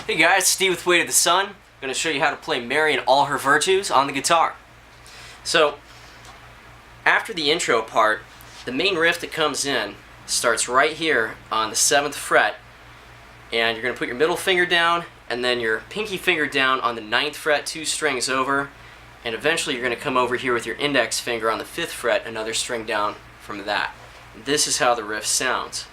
Hey guys, Steve with Weight of the Sun. I'm going to show you how to play Mary in all her virtues on the guitar. So, after the intro part, the main riff that comes in starts right here on the 7th fret, and you're going to put your middle finger down and then your pinky finger down on the 9th fret, 2 strings over, and eventually you're going to come over here with your index finger on the 5th fret, another string down from that. This is how the riff sounds.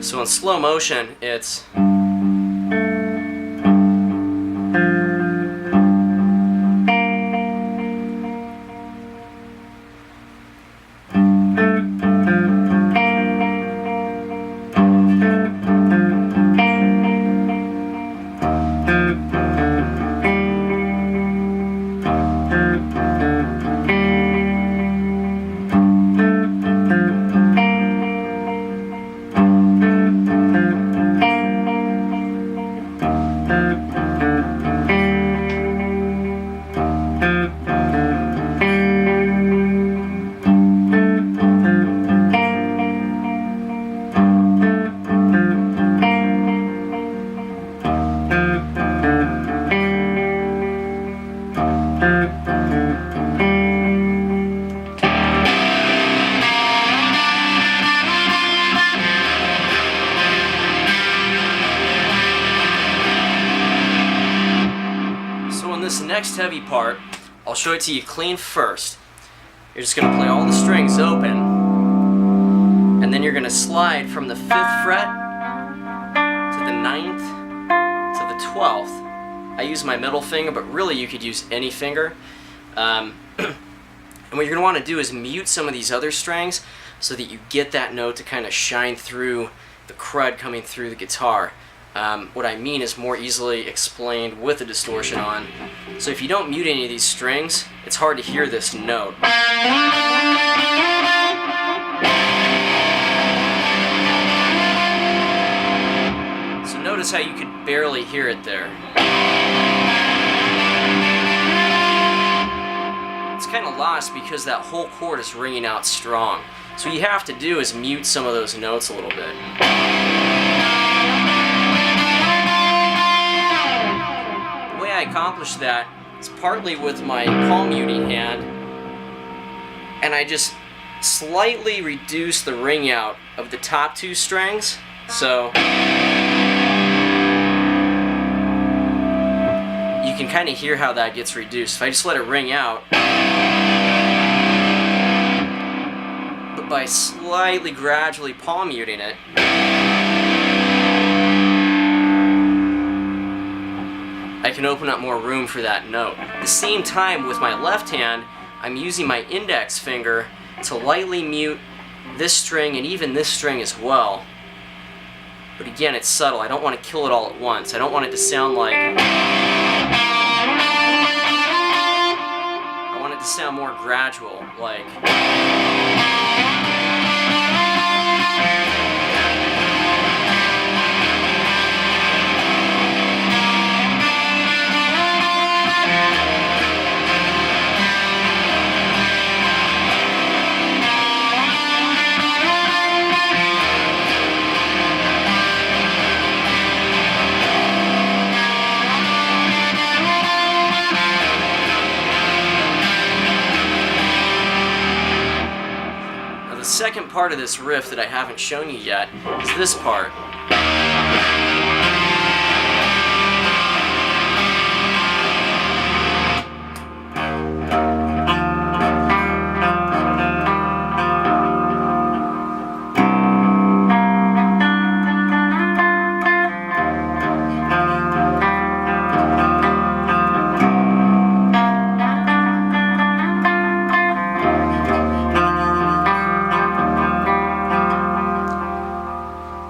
So in slow motion, it's this next heavy part, I'll show it to you clean first. You're just going to play all the strings open, and then you're going to slide from the 5th fret to the 9th to the 12th. I use my middle finger, but really you could use any finger. And what you're going to want to do is mute some of these other strings so that you get that note to kind of shine through the crud coming through the guitar. What I mean is more easily explained with the distortion on. So if you don't mute any of these strings, it's hard to hear this note. So notice how you could barely hear it there. It's kind of lost because that whole chord is ringing out strong. So what you have to do is mute some of those notes a little bit. I accomplish that is partly with my palm muting hand, and I just slightly reduce the ring out of the top 2 strings, so you can kind of hear how that gets reduced. If I just let it ring out, but by slightly gradually palm muting it, I can open up more room for that note. At the same time, with my left hand, I'm using my index finger to lightly mute this string and even this string as well. But again, it's subtle. I don't want to kill it all at once. I don't want it to sound like... I want it to sound more gradual, like... The second part of this riff that I haven't shown you yet is this part.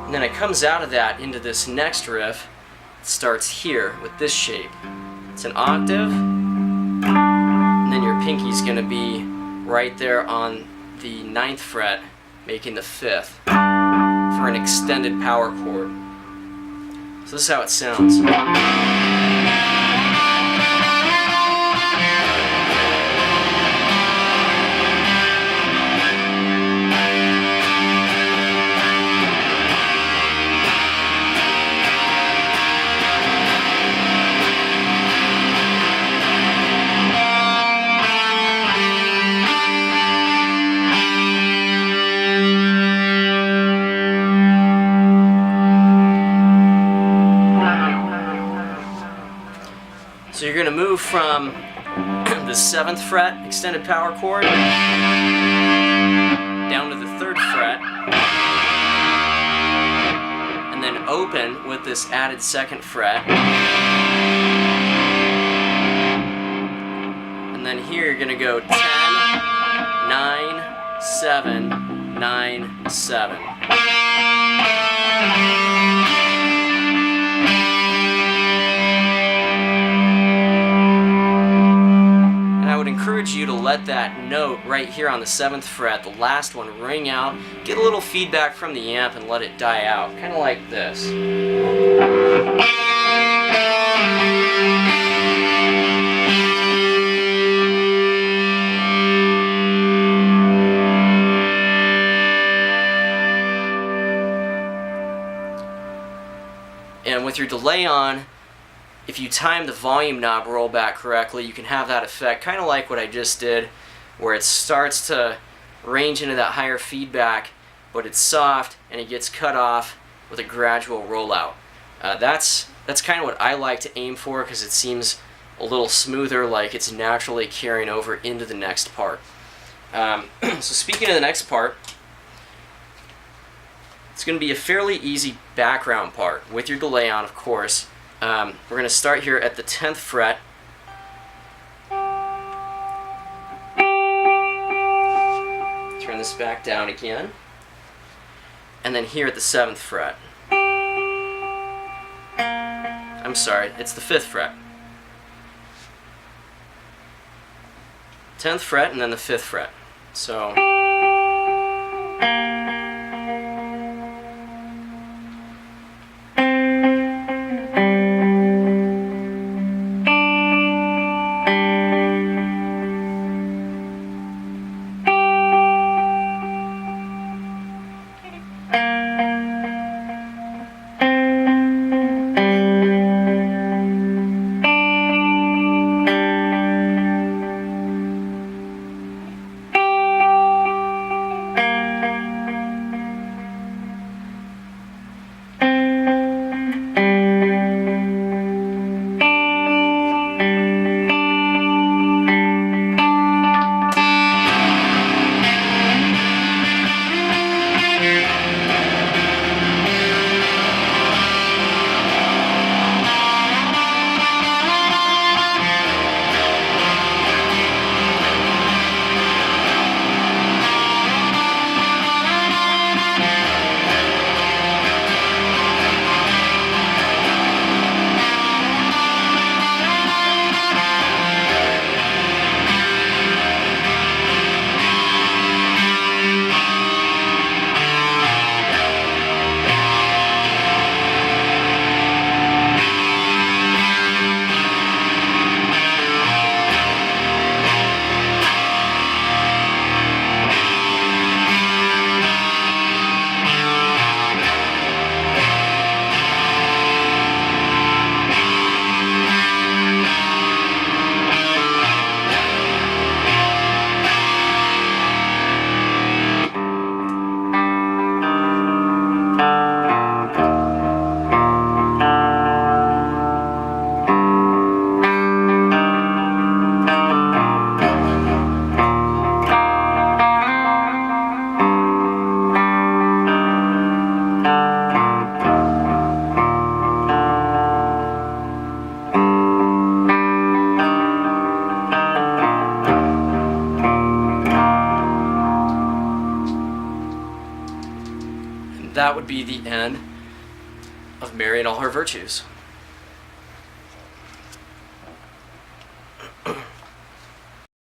And then it comes out of that into this next riff. It starts here with this shape. It's an octave, and then your pinky's going to be right there on the 9th fret, making the 5th for an extended power chord. So this is how it sounds. from the 7th fret extended power chord down to the 3rd fret, and then open with this added 2nd fret. And then here you're going to go 10, 9, 7, 9, 7. And I would encourage you to let that note right here on the 7th fret, the last one, ring out, get a little feedback from the amp and let it die out, kind of like this. And with your delay on, if you time the volume knob rollback correctly, you can have that effect, kind of like what I just did, where it starts to range into that higher feedback, but it's soft and it gets cut off with a gradual rollout. That's kind of what I like to aim for, because it seems a little smoother, like it's naturally carrying over into the next part. So speaking of the next part, it's going to be a fairly easy background part with your delay on, of course. We're going to start here at the 10th fret. Turn this back down again. And then here at the 7th fret. I'm sorry, it's the 5th fret. 10th fret and then the 5th fret. So that would be the end of Mary and All Her Virtues.